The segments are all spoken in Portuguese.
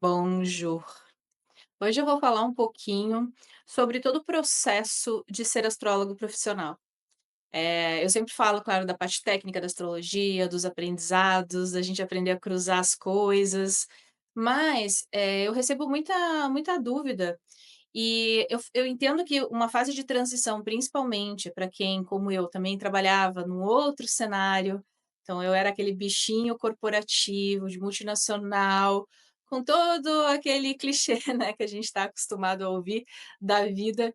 Bonjour. Hoje eu vou falar um pouquinho sobre todo o processo de ser astrólogo profissional. Eu sempre falo, claro, da parte técnica da astrologia, dos aprendizados, da gente aprender a cruzar as coisas, mas, eu recebo muita dúvida e eu entendo que uma fase de transição, principalmente para quem, como eu, também trabalhava num outro cenário, então eu era aquele bichinho corporativo, de multinacional, com todo aquele clichê, né, que a gente está acostumado a ouvir da vida.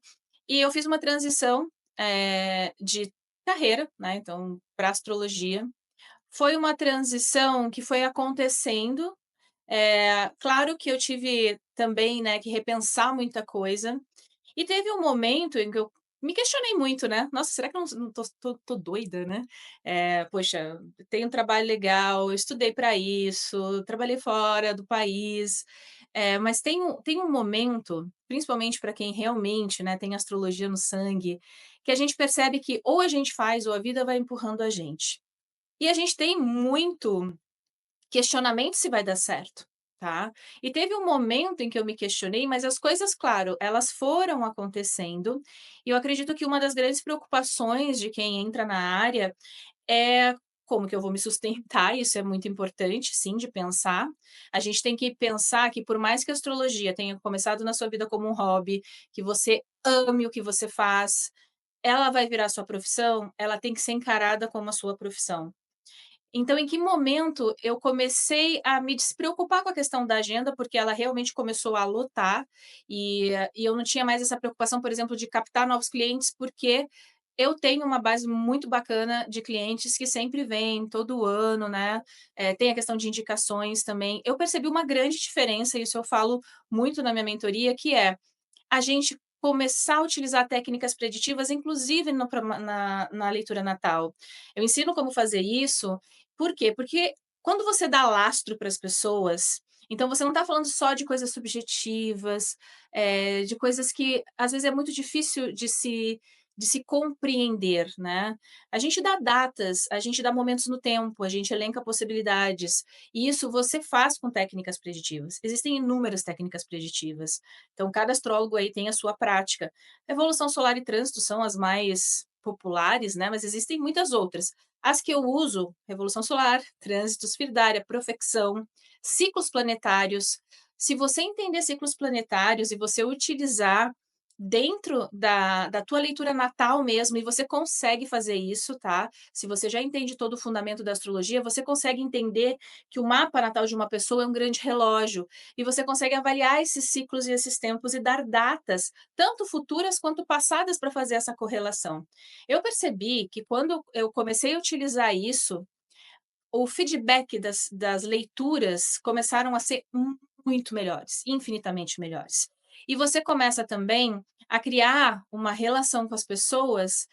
E eu fiz uma transição, de carreira, né, então para astrologia. Foi uma transição que foi acontecendo, claro que eu tive também, né, que repensar muita coisa, e teve um momento em que eu me questionei muito, né, "Nossa, será que eu não tô doida, né? Poxa, tenho um trabalho legal, eu estudei para isso, trabalhei fora do país", mas tem um momento, principalmente para quem realmente, né, tem astrologia no sangue, que a gente percebe que ou a gente faz ou a vida vai empurrando a gente. E a gente tem muito questionamento se vai dar certo, tá. E teve um momento em que eu me questionei, mas as coisas, claro, elas foram acontecendo, e eu acredito que uma das grandes preocupações de quem entra na área é como que eu vou me sustentar, isso é muito importante, sim, de pensar. A gente tem que pensar que por mais que a astrologia tenha começado na sua vida como um hobby, que você ame o que você faz, ela vai virar sua profissão, ela tem que ser encarada como a sua profissão. Então, em que momento eu comecei a me despreocupar com a questão da agenda, porque ela realmente começou a lotar, e eu não tinha mais essa preocupação, por exemplo, de captar novos clientes, porque eu tenho uma base muito bacana de clientes que sempre vêm todo ano, né, tem a questão de indicações também. Eu percebi uma grande diferença, isso eu falo muito na minha mentoria, que é a gente começar a utilizar técnicas preditivas, inclusive no proma na leitura natal. Eu ensino como fazer isso, por quê? Porque quando você dá lastro para as pessoas, então você não está falando só de coisas subjetivas, de coisas que às vezes é muito difícil de se compreender, né. A gente dá datas, a gente dá momentos no tempo, a gente elenca possibilidades, e isso você faz com técnicas preditivas. Existem inúmeras técnicas preditivas. Então, cada astrólogo aí tem a sua prática. Evolução solar e trânsito são as mais populares, né, mas existem muitas outras. As que eu uso, revolução solar, trânsitos, Firdária, profecção, ciclos planetários. Se você entender ciclos planetários e você utilizar dentro da tua leitura natal mesmo, e você consegue fazer isso, tá? Se você já entende todo o fundamento da astrologia, você consegue entender que o mapa natal de uma pessoa é um grande relógio, e você consegue avaliar esses ciclos e esses tempos e dar datas, tanto futuras quanto passadas, para fazer essa correlação. Eu percebi que quando eu comecei a utilizar isso, o feedback das leituras começaram a ser muito melhores, infinitamente melhores. E você começa também a criar uma relação com as pessoas,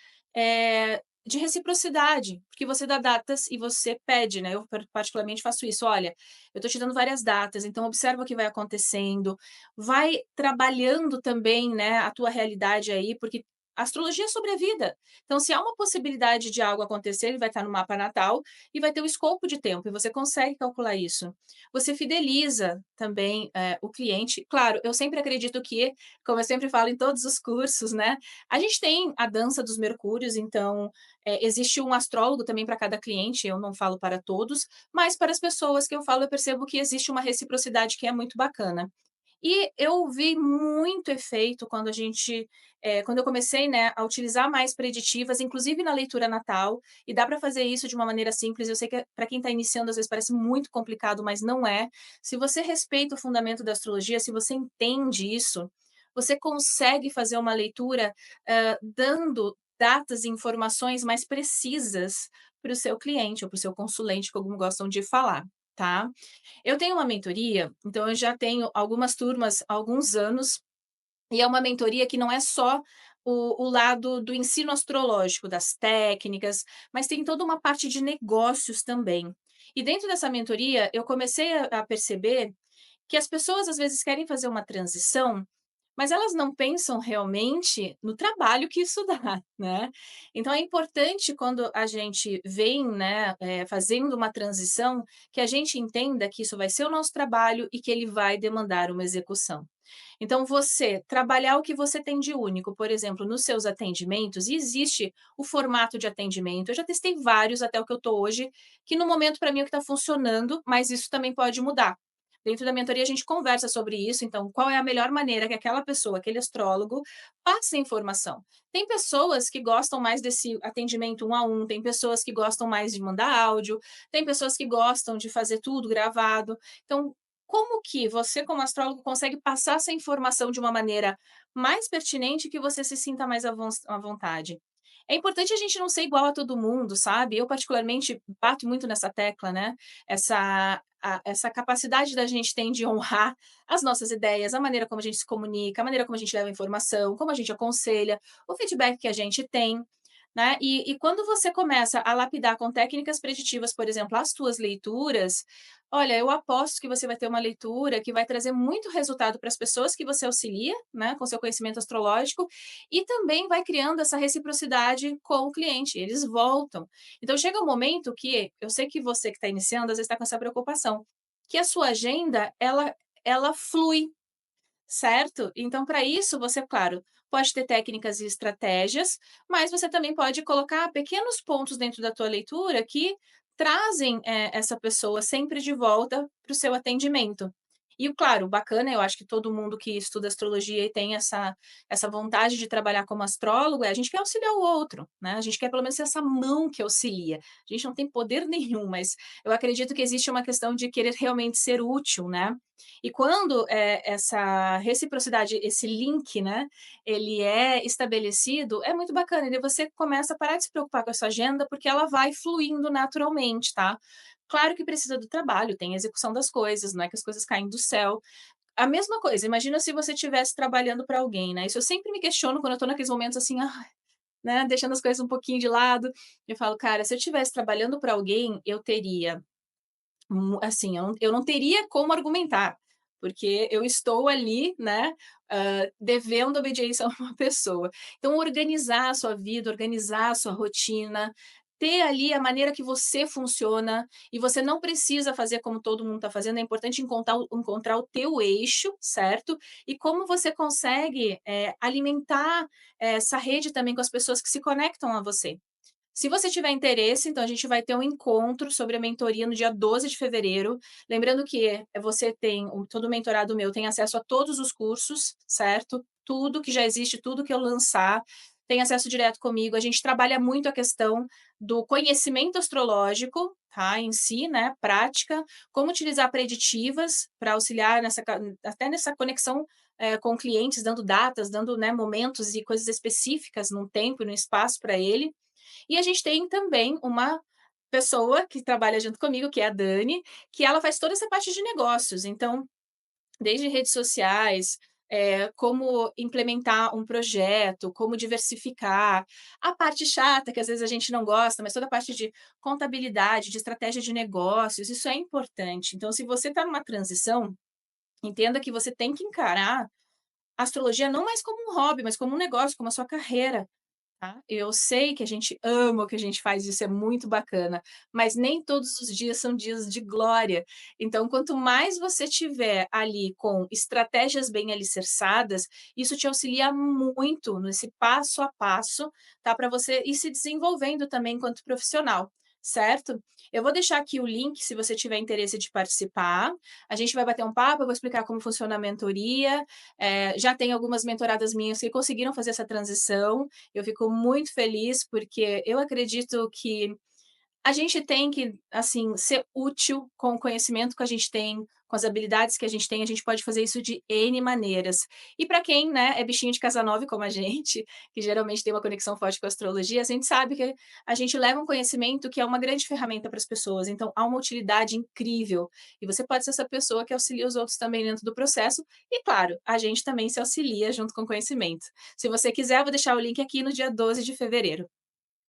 de reciprocidade, porque você dá datas e você pede, né, eu particularmente faço isso: "Olha, eu estou te dando várias datas, então observa o que vai acontecendo", vai trabalhando também, né, a tua realidade aí, porque a astrologia é sobre a vida. Então se há uma possibilidade de algo acontecer, ele vai estar no mapa natal, e vai ter o escopo de tempo, e você consegue calcular isso. Você fideliza também, o cliente. Claro, eu sempre acredito que, como eu sempre falo em todos os cursos, né, a gente tem a dança dos mercúrios, então, existe um astrólogo também para cada cliente, eu não falo para todos, mas para as pessoas que eu falo, eu percebo que existe uma reciprocidade que é muito bacana. E eu vi muito efeito quando eu comecei, né, a utilizar mais preditivas, inclusive na leitura natal, e dá para fazer isso de uma maneira simples. Eu sei que para quem está iniciando, às vezes parece muito complicado, mas não é. Se você respeita o fundamento da astrologia, se você entende isso, você consegue fazer uma leitura, dando datas e informações mais precisas para o seu cliente ou para o seu consulente, como gostam de falar, tá? Eu tenho uma mentoria, então eu já tenho algumas turmas há alguns anos, e é uma mentoria que não é só o lado do ensino astrológico, das técnicas, mas tem toda uma parte de negócios também. E dentro dessa mentoria, eu comecei a perceber que as pessoas às vezes querem fazer uma transição, mas elas não pensam realmente no trabalho que isso dá, né. Então é importante quando a gente vem, né, fazendo uma transição, que a gente entenda que isso vai ser o nosso trabalho e que ele vai demandar uma execução. Então você trabalhar o que você tem de único, por exemplo, nos seus atendimentos, e existe o formato de atendimento, eu já testei vários até o que eu estou hoje, que no momento para mim é o que está funcionando, mas isso também pode mudar. Dentro da mentoria a gente conversa sobre isso, então qual é a melhor maneira que aquela pessoa, aquele astrólogo, passe a informação. Tem pessoas que gostam mais desse atendimento um a um, tem pessoas que gostam mais de mandar áudio, tem pessoas que gostam de fazer tudo gravado. Então, como que você, como astrólogo, consegue passar essa informação de uma maneira mais pertinente que você se sinta mais à vontade? É importante a gente não ser igual a todo mundo, sabe? Eu, particularmente, bato muito nessa tecla, né? Essa capacidade da gente tem de honrar as nossas ideias, a maneira como a gente se comunica, a maneira como a gente leva a informação, como a gente aconselha, o feedback que a gente tem. Né? E quando você começa a lapidar com técnicas preditivas, por exemplo, as tuas leituras, olha, eu aposto que você vai ter uma leitura que vai trazer muito resultado para as pessoas que você auxilia, né, com seu conhecimento astrológico, e também vai criando essa reciprocidade com o cliente, eles voltam. Então chega um momento que, eu sei que você que está iniciando, às vezes está com essa preocupação, que a sua agenda, ela flui, certo? Então, para isso, você, claro, pode ter técnicas e estratégias, mas você também pode colocar pequenos pontos dentro da tua leitura que trazem, essa pessoa sempre de volta para o seu atendimento. E, claro, bacana, eu acho que todo mundo que estuda astrologia e tem essa vontade de trabalhar como astrólogo, a gente quer auxiliar o outro, né, a gente quer pelo menos ser essa mão que auxilia. A gente não tem poder nenhum, mas eu acredito que existe uma questão de querer realmente ser útil, né. E quando, essa reciprocidade, esse link, né, ele é estabelecido, é muito bacana, e daí você começa a parar de se preocupar com a sua agenda, porque ela vai fluindo naturalmente, tá. Claro que precisa do trabalho, tem a execução das coisas, não é que as coisas caem do céu. A mesma coisa, imagina se você estivesse trabalhando para alguém, né, isso eu sempre me questiono quando eu estou naqueles momentos assim, né, deixando as coisas um pouquinho de lado, eu falo: "Cara, se eu estivesse trabalhando para alguém, eu teria assim, eu não teria como argumentar, porque eu estou ali, né, devendo obediência a uma pessoa. Então organizar a sua vida, organizar a sua rotina, ter ali a maneira que você funciona, e você não precisa fazer como todo mundo está fazendo, é importante encontrar o teu eixo, certo? E como você consegue, alimentar essa rede também com as pessoas que se conectam a você. Se você tiver interesse, então a gente vai ter um encontro sobre a mentoria no dia 12 de fevereiro. Lembrando que você tem todo mentorado meu tem acesso a todos os cursos, certo? Tudo que já existe, tudo que eu lançar, tem acesso direto comigo. A gente trabalha muito a questão do conhecimento astrológico, tá, em si, né, prática, como utilizar preditivas para auxiliar até nessa conexão, com clientes, dando datas, dando, né, momentos e coisas específicas num tempo e num espaço para ele. E a gente tem também uma pessoa que trabalha junto comigo, que é a Dani, que ela faz toda essa parte de negócios. Então, desde redes sociais, como implementar um projeto, como diversificar, a parte chata, que às vezes a gente não gosta, mas toda a parte de contabilidade, de estratégia de negócios, isso é importante. Então, se você está numa transição, entenda que você tem que encarar a astrologia não mais como um hobby, mas como um negócio, como a sua carreira. Tá? Eu sei que a gente ama o que a gente faz, isso é muito bacana, mas nem todos os dias são dias de glória. Então, quanto mais você tiver ali com estratégias bem alicerçadas, isso te auxilia muito nesse passo a passo, tá? Para você ir se desenvolvendo também enquanto profissional, certo? Eu vou deixar aqui o link se você tiver interesse de participar. A gente vai bater um papo, eu vou explicar como funciona a mentoria. Já tem algumas mentoradas minhas que conseguiram fazer essa transição, eu fico muito feliz, porque eu acredito que a gente tem que, assim, ser útil com o conhecimento que a gente tem, com as habilidades que a gente pode fazer isso de N maneiras. E para quem, né, é bichinho de casa nova como a gente, que geralmente tem uma conexão forte com a astrologia, a gente sabe que a gente leva um conhecimento que é uma grande ferramenta para as pessoas, então há uma utilidade incrível. E você pode ser essa pessoa que auxilia os outros também dentro do processo e, claro, a gente também se auxilia junto com o conhecimento. Se você quiser, eu vou deixar o link aqui no dia 12 de fevereiro.